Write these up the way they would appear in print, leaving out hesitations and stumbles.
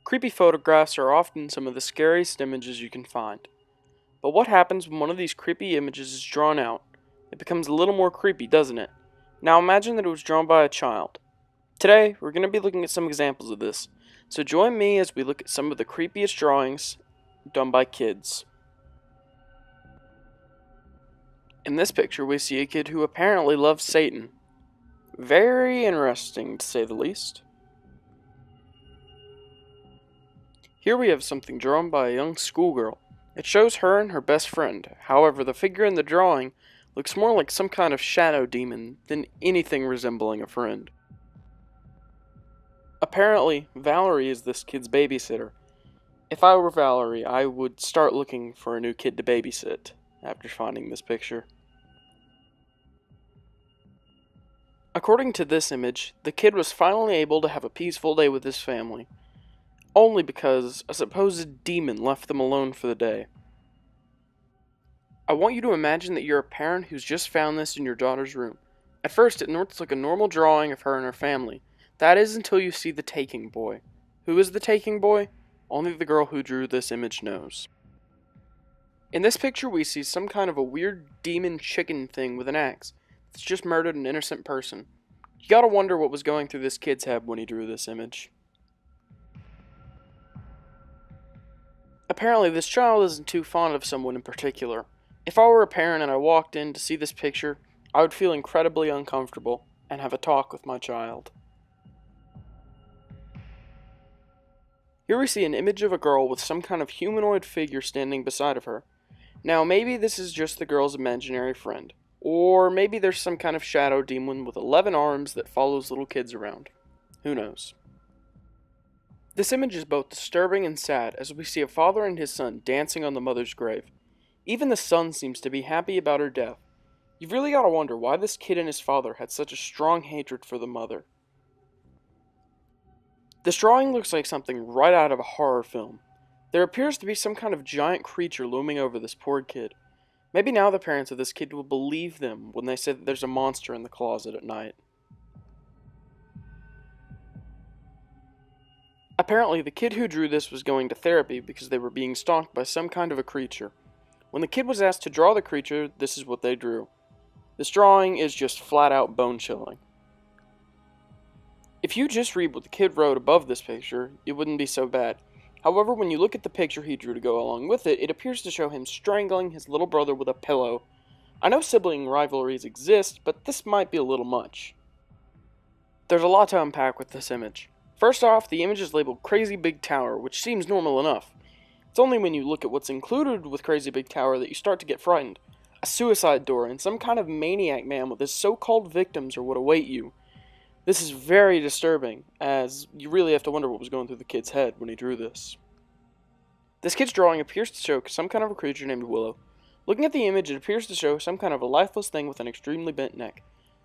Creepy photographs are often some of the scariest images you can find. But what happens when one of these creepy images is drawn out? It becomes a little more creepy, doesn't it? Now imagine that it was drawn by a child. Today, we're going to be looking at some examples of this, so join me as we look at some of the creepiest drawings done by kids. In this picture, we see a kid who apparently loves Satan. Very interesting, to say the least. Here we have something drawn by a young schoolgirl. It shows her and her best friend. However, the figure in the drawing looks more like some kind of shadow demon than anything resembling a friend. Apparently, Valerie is this kid's babysitter. If I were Valerie, I would start looking for a new kid to babysit after finding this picture. According to this image, the kid was finally able to have a peaceful day with his family, only because a supposed demon left them alone for the day. I want you to imagine that you're a parent who's just found this in your daughter's room. At first, it looks like a normal drawing of her and her family. That is until you see the taking boy. Who is the taking boy? Only the girl who drew this image knows. In this picture, we see some kind of a weird demon chicken thing with an axe that's just murdered an innocent person. You gotta wonder what was going through this kid's head when he drew this image. Apparently, this child isn't too fond of someone in particular. If I were a parent and I walked in to see this picture, I would feel incredibly uncomfortable and have a talk with my child. Here we see an image of a girl with some kind of humanoid figure standing beside of her. Now, maybe this is just the girl's imaginary friend. Or maybe there's some kind of shadow demon with 11 arms that follows little kids around. Who knows? This image is both disturbing and sad as we see a father and his son dancing on the mother's grave. Even the son seems to be happy about her death. You've really got to wonder why this kid and his father had such a strong hatred for the mother. This drawing looks like something right out of a horror film. There appears to be some kind of giant creature looming over this poor kid. Maybe now the parents of this kid will believe them when they say that there's a monster in the closet at night. Apparently, the kid who drew this was going to therapy because they were being stalked by some kind of a creature. When the kid was asked to draw the creature, this is what they drew. This drawing is just flat out bone-chilling. If you just read what the kid wrote above this picture, it wouldn't be so bad. However, when you look at the picture he drew to go along with it, it appears to show him strangling his little brother with a pillow. I know sibling rivalries exist, but this might be a little much. There's a lot to unpack with this image. First off, the image is labeled Crazy Big Tower, which seems normal enough. It's only when you look at what's included with Crazy Big Tower that you start to get frightened. A suicide door and some kind of maniac man with his so-called victims are what await you. This is very disturbing, as you really have to wonder what was going through the kid's head when he drew this. This kid's drawing appears to show some kind of a creature named Willow. Looking at the image, it appears to show some kind of a lifeless thing with an extremely bent neck.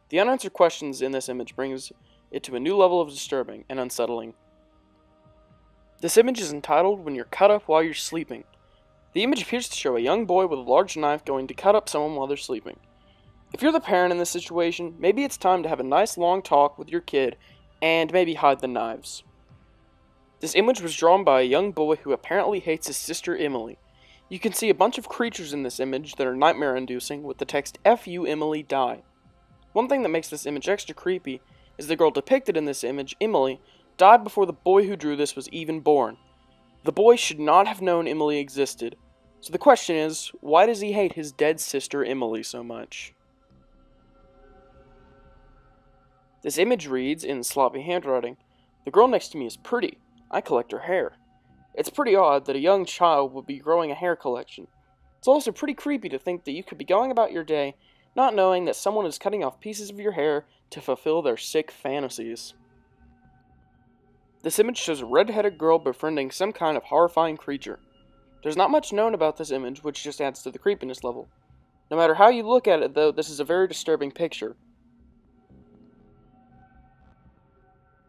The unanswered questions in this image brings it to a new level of disturbing and unsettling. This image is entitled When You're Cut Up While You're Sleeping. The image appears to show a young boy with a large knife going to cut up someone while they're sleeping. If you're the parent in this situation, maybe it's time to have a nice long talk with your kid and maybe hide the knives. This image was drawn by a young boy who apparently hates his sister Emily. You can see a bunch of creatures in this image that are nightmare-inducing with the text "F you, Emily, die." One thing that makes this image extra creepy is the girl depicted in this image, Emily, died before the boy who drew this was even born. The boy should not have known Emily existed. So the question is, why does he hate his dead sister Emily so much? This image reads, in sloppy handwriting, "The girl next to me is pretty. I collect her hair." It's pretty odd that a young child would be growing a hair collection. It's also pretty creepy to think that you could be going about your day not knowing that someone is cutting off pieces of your hair to fulfill their sick fantasies. This image shows a red-headed girl befriending some kind of horrifying creature. There's not much known about this image, which just adds to the creepiness level. No matter how you look at it, though, this is a very disturbing picture.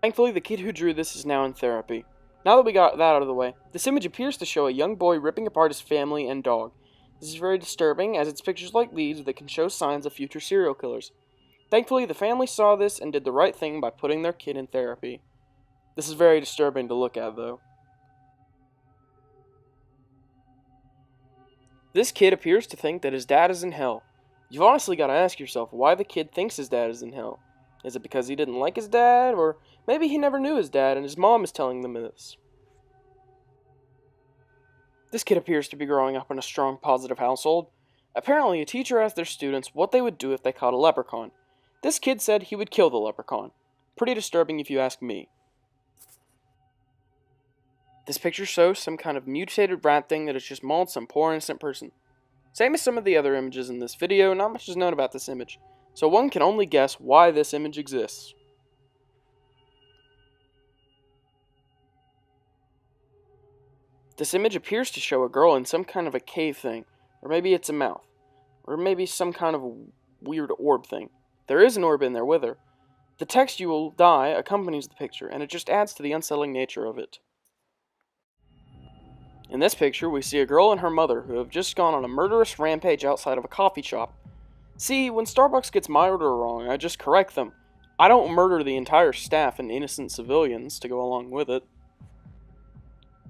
Thankfully, the kid who drew this is now in therapy. Now that we got that out of the way, this image appears to show a young boy ripping apart his family and dog. This is very disturbing, as it's pictures like these that can show signs of future serial killers. Thankfully, the family saw this and did the right thing by putting their kid in therapy. This is very disturbing to look at, though. This kid appears to think that his dad is in hell. You've honestly got to ask yourself why the kid thinks his dad is in hell. Is it because he didn't like his dad, or maybe he never knew his dad and his mom is telling them this? This kid appears to be growing up in a strong, positive household. Apparently, a teacher asked their students what they would do if they caught a leprechaun. This kid said he would kill the leprechaun. Pretty disturbing if you ask me. This picture shows some kind of mutated rat thing that has just mauled some poor innocent person. Same as some of the other images in this video, not much is known about this image, so one can only guess why this image exists. This image appears to show a girl in some kind of a cave thing, or maybe it's a mouth, or maybe some kind of weird orb thing. There is an orb in there with her. The text "you will die" accompanies the picture, and it just adds to the unsettling nature of it. In this picture, we see a girl and her mother who have just gone on a murderous rampage outside of a coffee shop. See, when Starbucks gets my order wrong, I just correct them. I don't murder the entire staff and innocent civilians to go along with it.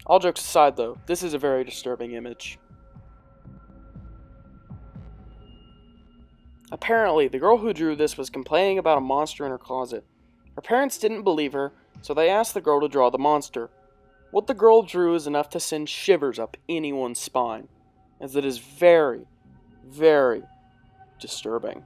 All jokes aside though, this is a very disturbing image. Apparently, the girl who drew this was complaining about a monster in her closet. Her parents didn't believe her, so they asked the girl to draw the monster. What the girl drew is enough to send shivers up anyone's spine, as it is very, very disturbing.